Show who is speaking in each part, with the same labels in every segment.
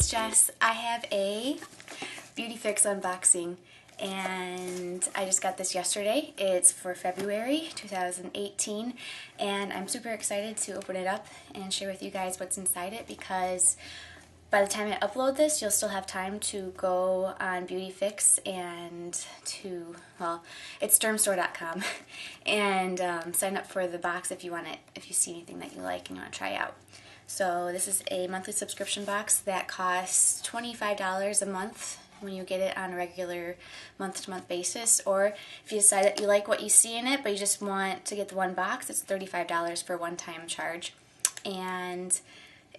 Speaker 1: it's Jess. I have a BeautyFix unboxing and I just got this yesterday. It's for February 2018 and I'm super excited to open it up and share with you guys what's inside it because by the time I upload this, you'll still have time to go on BeautyFix and to, well, it's Dermstore.com and sign up for the box if you want it, if you see anything that you like and you want to try out. So this is a monthly subscription box that costs $25 a month when you get it on a regular month-to-month basis, or if you decide that you like what you see in it but you just want to get the one box, it's $35 for one-time charge. And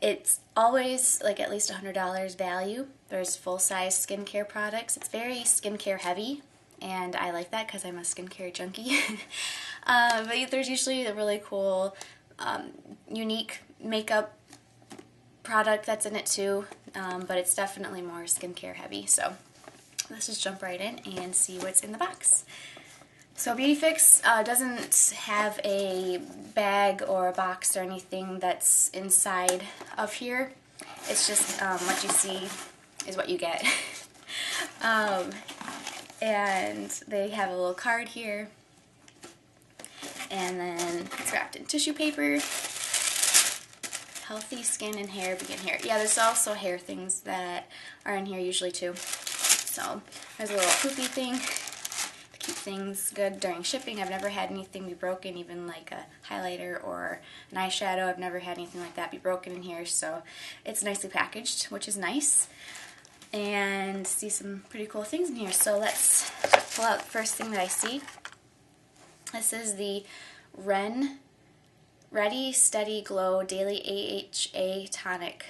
Speaker 1: it's always like at least $100 value. There's full-size skincare products. It's very skincare heavy, and I like that because I'm a skincare junkie. But there's usually a really cool, unique makeup product that's in it too, but it's definitely more skincare heavy. So let's just jump right in and see what's in the box. So BeautyFix doesn't have a bag or a box or anything that's inside of here. It's just what you see is what you get. And they have a little card here, and then it's wrapped in tissue paper. Healthy skin and hair begin here. Yeah, there's also hair things that are in here usually too. So there's a little poopy thing to keep things good during shipping. I've never had anything be broken, even like a highlighter or an eyeshadow. I've never had anything like that be broken in here, so it's nicely packaged, which is nice. And see some pretty cool things in here. So let's pull out the first thing that I see. This is the Ready Steady Glow Daily AHA Tonic.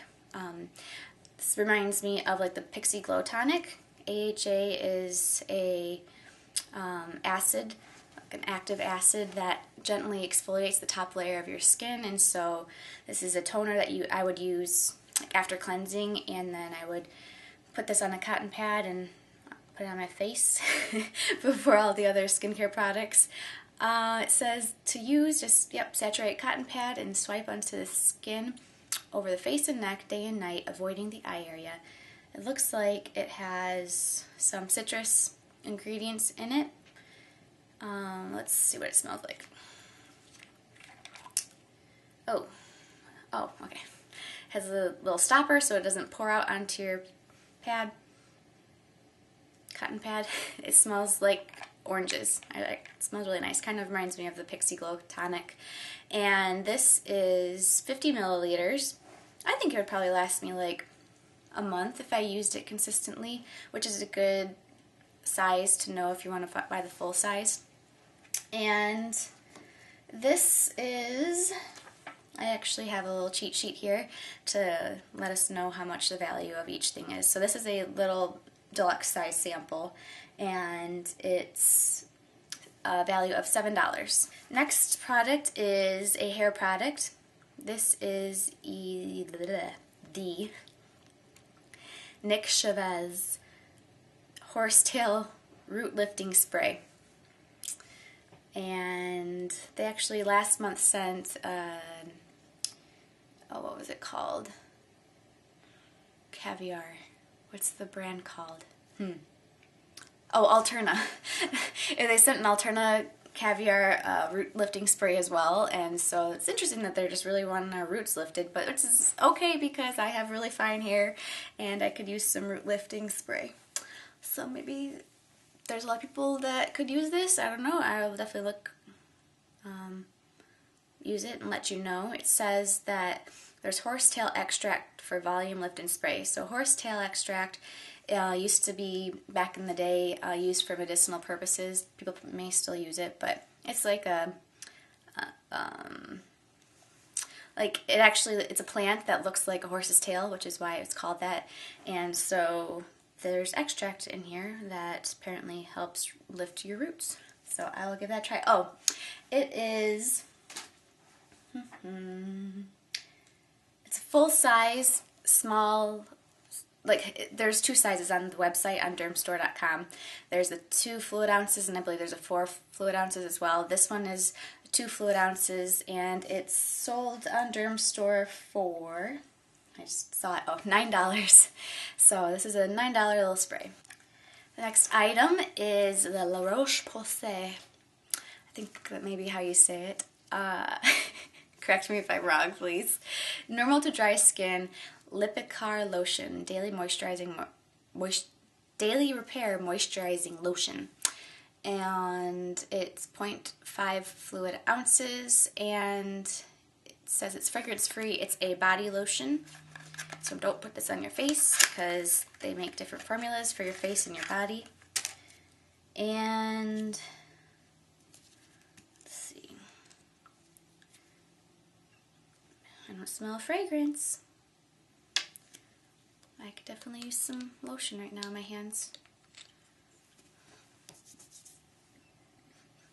Speaker 1: This reminds me of like the Pixie Glow Tonic. AHA is a acid, like an active acid that gently exfoliates the top layer of your skin, and so this is a toner that I would use like after cleansing, and then I would put this on a cotton pad and put it on my face before all the other skincare products. It says to use, just, saturate cotton pad and swipe onto the skin over the face and neck day and night, avoiding the eye area. It looks like it has some citrus ingredients in it. Let's see what it smells like. Oh, okay. It has a little stopper so it doesn't pour out onto your pad, cotton pad. It smells like oranges. It smells really nice. Kind of reminds me of the Pixie Glow Tonic. And this is 50 milliliters. I think it would probably last me like a month if I used it consistently, which is a good size to know if you want to buy the full size. And this is, I actually have a little cheat sheet here to let us know how much the value of each thing is. So this is a little deluxe size sample, and it's a value of $7. Next product is a hair product. This is the Nick Chavez Horsetail Root Lifting Spray. And they actually last month sent, what was it called? Caviar. What's the brand called? Oh, Alterna. They sent an Alterna Caviar root lifting spray as well, and so it's interesting that they're just really wanting our roots lifted, but which is okay because I have really fine hair and I could use some root lifting spray. So maybe there's a lot of people that could use this. I don't know. I'll definitely use it and let you know. It says that there's horsetail extract for volume lift and spray. So horsetail extract used to be, back in the day, used for medicinal purposes. People may still use it, but it's like it's a plant that looks like a horse's tail, which is why it's called that. And so there's extract in here that apparently helps lift your roots. So I will give that a try. Oh, it is, it's a full size, small, like there's two sizes on the website on Dermstore.com. There's the 2 fluid ounces, and I believe there's a 4 fluid ounces as well. This one is 2 fluid ounces, and it's sold on Dermstore for I just saw it. Oh, $9. So this is a $9 little spray. The next item is the La Roche-Posay. I think that may be how you say it. Correct me if I'm wrong, please. Normal to dry skin, Lipicar lotion, daily repair moisturizing lotion. And it's 0.5 fluid ounces, and it says it's fragrance free. It's a body lotion. So don't put this on your face because they make different formulas for your face and your body. And let's see. I don't smell fragrance. I could definitely use some lotion right now on my hands.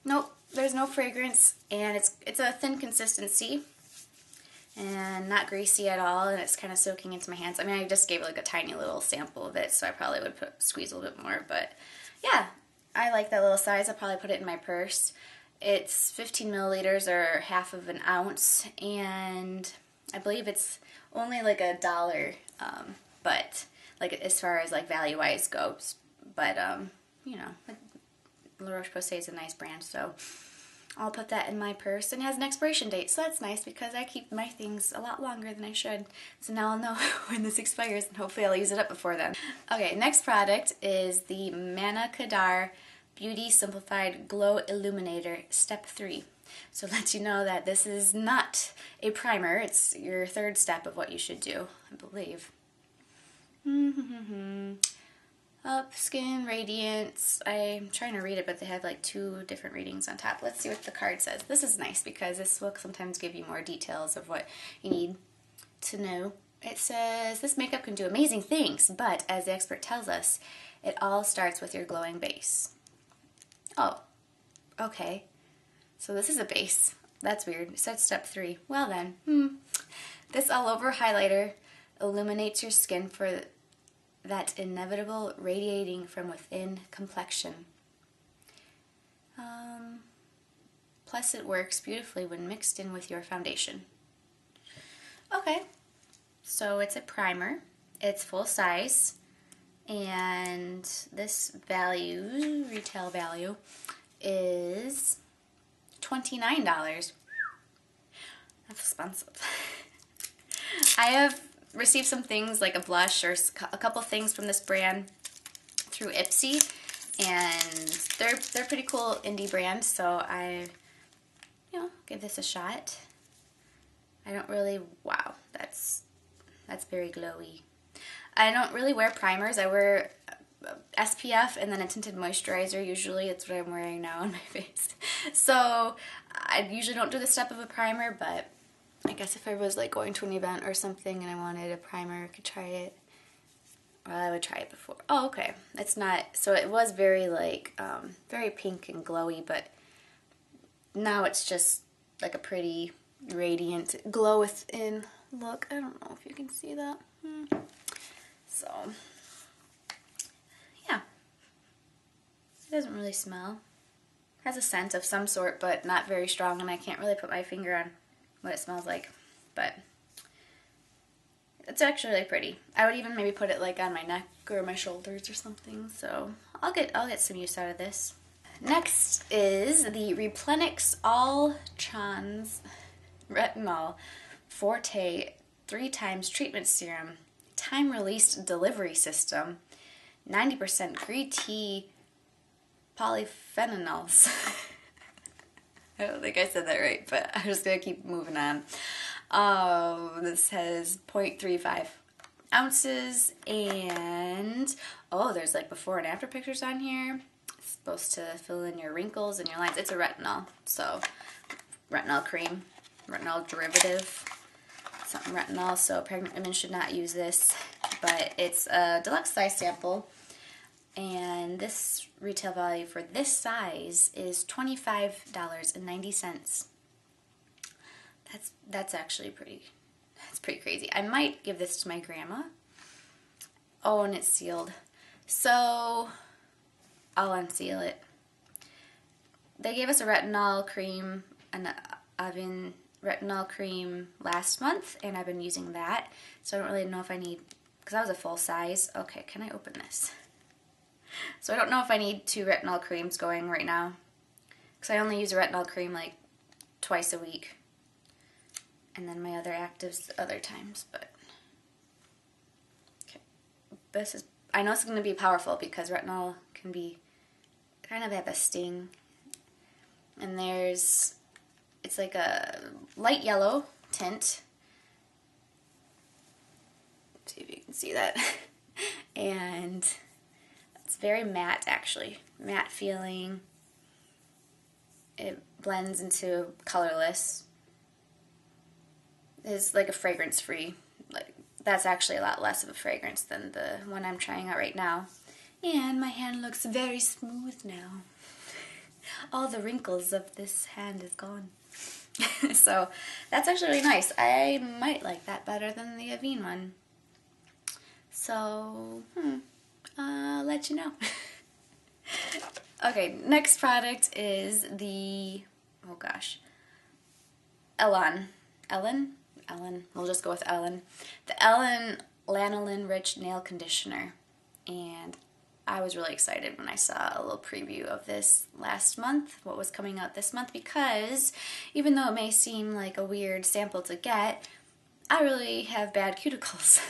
Speaker 1: Nope, there's no fragrance, and it's a thin consistency and not greasy at all, and it's kind of soaking into my hands. I mean, I just gave like a tiny little sample of it, so I probably would squeeze a little bit more, but yeah, I like that little size. I'll probably put it in my purse. It's 15 milliliters or half of an ounce, and I believe it's only like $1, but like as far as like value-wise goes, but you know, La Roche-Posay is a nice brand, so I'll put that in my purse, and it has an expiration date, so that's nice because I keep my things a lot longer than I should. So now I'll know when this expires, and hopefully I'll use it up before then. Okay, next product is the Manna Kadar Beauty Simplified Glow Illuminator Step 3. So it lets you know that this is not a primer, it's your third step of what you should do, I believe. Up, skin, radiance. I'm trying to read it, but they have like 2 different readings on top. Let's see what the card says. This is nice because this will sometimes give you more details of what you need to know. It says, this makeup can do amazing things, but as the expert tells us, it all starts with your glowing base. Oh, okay. So this is a base. That's weird. It said step 3. Well then, This all-over highlighter illuminates your skin for that inevitable radiating from within complexion. Plus it works beautifully when mixed in with your foundation. Okay, so it's a primer. It's full size, and this value, retail value, is $29. That's expensive. I have received some things like a blush or a couple things from this brand through Ipsy, and they're pretty cool indie brand, so I give this a shot. I don't really, wow, that's very glowy. I don't really wear primers. I wear SPF and then a tinted moisturizer usually. It's what I'm wearing now on my face. So I usually don't do the step of a primer, but I guess if I was like going to an event or something and I wanted a primer, I could try it. Well, I would try it before. Oh, okay. It's not, so it was very like, very pink and glowy, but now it's just like a pretty radiant glow within look. I don't know if you can see that. So, yeah. It doesn't really smell. It has a scent of some sort, but not very strong, and I can't really put my finger on what it smells like, but it's actually really pretty. I would even maybe put it like on my neck or my shoulders or something, so I'll get some use out of this. Next is the Replenix All Trans Retinol Forte 3x Treatment Serum Time-Released Delivery System, 90% green tea polyphenols. I don't think I said that right, but I'm just going to keep moving on. This has 0.35 ounces, and oh, there's like before and after pictures on here. It's supposed to fill in your wrinkles and your lines. It's a retinol, so retinol cream, retinol derivative, something retinol, so pregnant women should not use this, but it's a deluxe size sample, and this retail value for this size is $25.90. That's actually pretty crazy. I might give this to my grandma. Oh, and it's sealed. So I'll unseal it. They gave us a retinol cream, an retinol cream last month, and I've been using that. So I don't really know if I need, because that was a full size. Okay, can I open this? So I don't know if I need 2 retinol creams going right now, because I only use a retinol cream like twice a week. And then my other actives other times, but okay. This is, I know it's going to be powerful because retinol can be kind of have a sting. And there's, it's like a light yellow tint. Let's see if you can see that. And it's very matte, actually. Matte feeling. It blends into colorless. Is like a fragrance free. Like, that's actually a lot less of a fragrance than the one I'm trying out right now. And my hand looks very smooth now. All the wrinkles of this hand is gone. So that's actually really nice. I might like that better than the Avene one. So, I'll let you know. Okay, next product is the, oh gosh, Ellen, we'll just go with Ellen. The Ellen Lanolin Rich Nail Conditioner. And I was really excited when I saw a little preview of this last month, what was coming out this month, because even though it may seem like a weird sample to get, I really have bad cuticles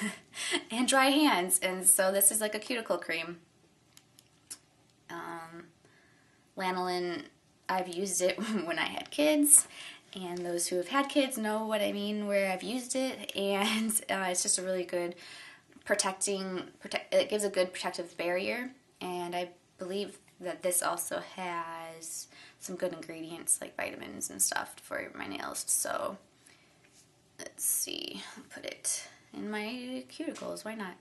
Speaker 1: and dry hands, and so this is like a cuticle cream. Lanolin, I've used it when I had kids, and those who have had kids know what I mean where I've used it, and it's just a really good it gives a good protective barrier, and I believe that this also has some good ingredients like vitamins and stuff for my nails. So let's see, I'll put it in my cuticles, why not?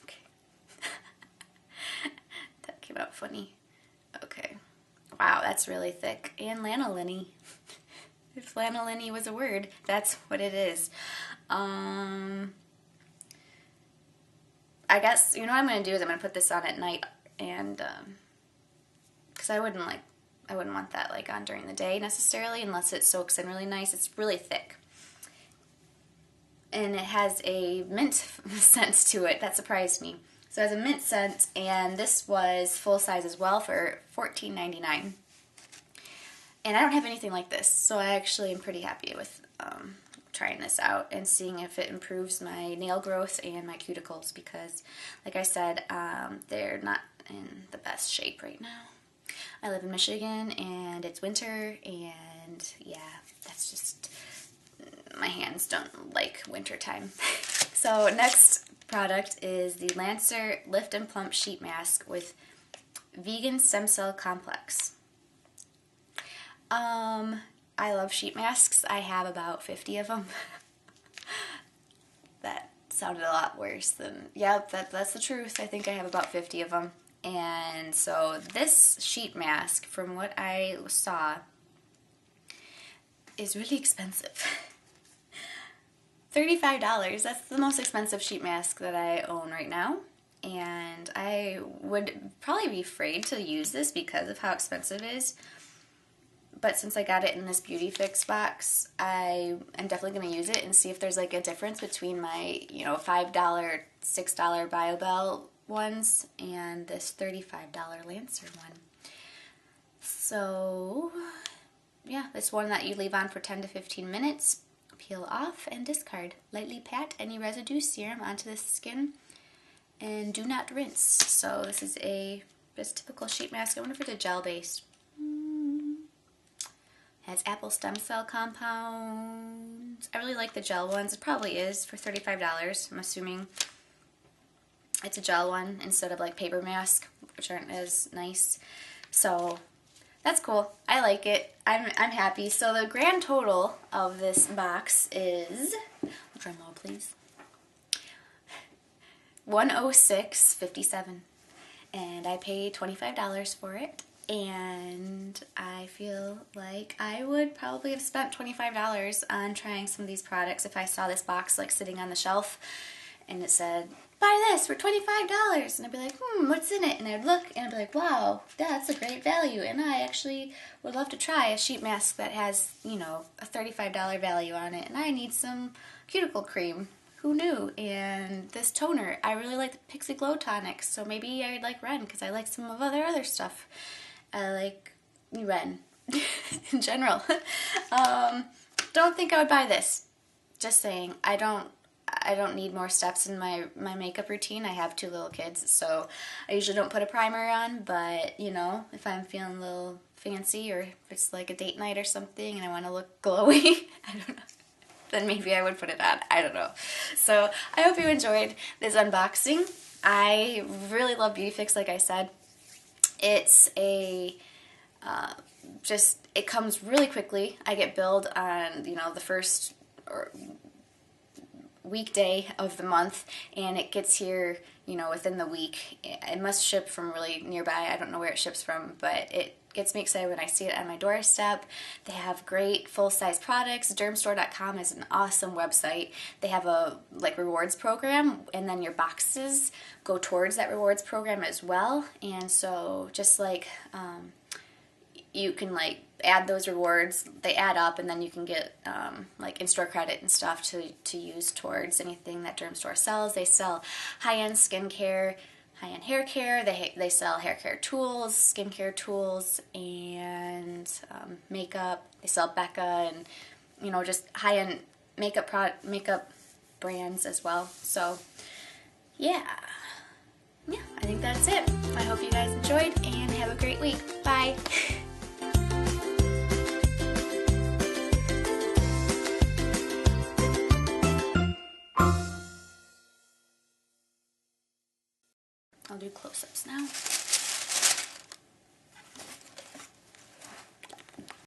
Speaker 1: Okay. That came out funny. Okay. Wow, that's really thick. And lanolin-y. If lanolin-y was a word, that's what it is. I guess, you know what I'm going to do is I'm going to put this on at night, and, because I wouldn't want that, like, on during the day, necessarily, unless it soaks in really nice. It's really thick. And it has a mint scent to it. That surprised me. So it has a mint scent, and this was full size as well for $14.99. And I don't have anything like this, so I actually am pretty happy with trying this out and seeing if it improves my nail growth and my cuticles, because, like I said, they're not in the best shape right now. I live in Michigan, and it's winter, and yeah, that's just, my hands don't like winter time. So next product is the Lancer Lift and Plump Sheet Mask with Vegan Stem Cell Complex. I love sheet masks. I have about 50 of them. That sounded a lot worse than, yeah, that's the truth. I think I have about 50 of them. And so this sheet mask, from what I saw, is really expensive. $35. That's the most expensive sheet mask that I own right now. And I would probably be afraid to use this because of how expensive it is. But since I got it in this BeautyFix box, I am definitely going to use it and see if there's like a difference between my, you know, $5, $6 BioBell ones and this $35 Lancer one. So, yeah, this one that you leave on for 10 to 15 minutes, peel off and discard. Lightly pat any residue serum onto the skin and do not rinse. So this is this typical sheet mask. I wonder if it's a gel based. Has apple stem cell compounds. I really like the gel ones. It probably is for $35. I'm assuming it's a gel one instead of like paper mask, which aren't as nice. So that's cool. I like it. I'm happy. So the grand total of this box is, drum roll please, $106.57, and I paid $25 for it. And I feel like I would probably have spent $25 on trying some of these products if I saw this box like sitting on the shelf and it said buy this for $25. And I'd be like, what's in it? And I'd look and I'd be like, wow, that's a great value. And I actually would love to try a sheet mask that has, you know, a $35 value on it. And I need some cuticle cream. Who knew? And this toner. I really like the Pixie Glow Tonic, so maybe I'd like Ren because I like some of other stuff. I like Ren in general. Don't think I would buy this. Just saying. I don't need more steps in my makeup routine. I have 2 little kids, so I usually don't put a primer on, but you know, if I'm feeling a little fancy or if it's like a date night or something and I want to look glowy, I don't know, then maybe I would put it on. I don't know. So I hope you enjoyed this unboxing. I really love BeautyFix, like I said. It's a it comes really quickly. I get billed on, you know, the first weekday of the month, and it gets here, you know, within the week. It must ship from really nearby. I don't know where it ships from, but it gets me excited when I see it on my doorstep. They have great full-size products. Dermstore.com is an awesome website. They have a rewards program, and then your boxes go towards that rewards program as well. And so just you can add those rewards, they add up, and then you can get in-store credit and stuff to use towards anything that Dermstore sells. They sell high-end skincare, high-end hair care. They sell hair care tools, skincare tools, and makeup. They sell Becca and, you know, just high-end makeup brands as well. So yeah, I think that's it. I hope you guys enjoyed and have a great week. Bye. I'll do close-ups now.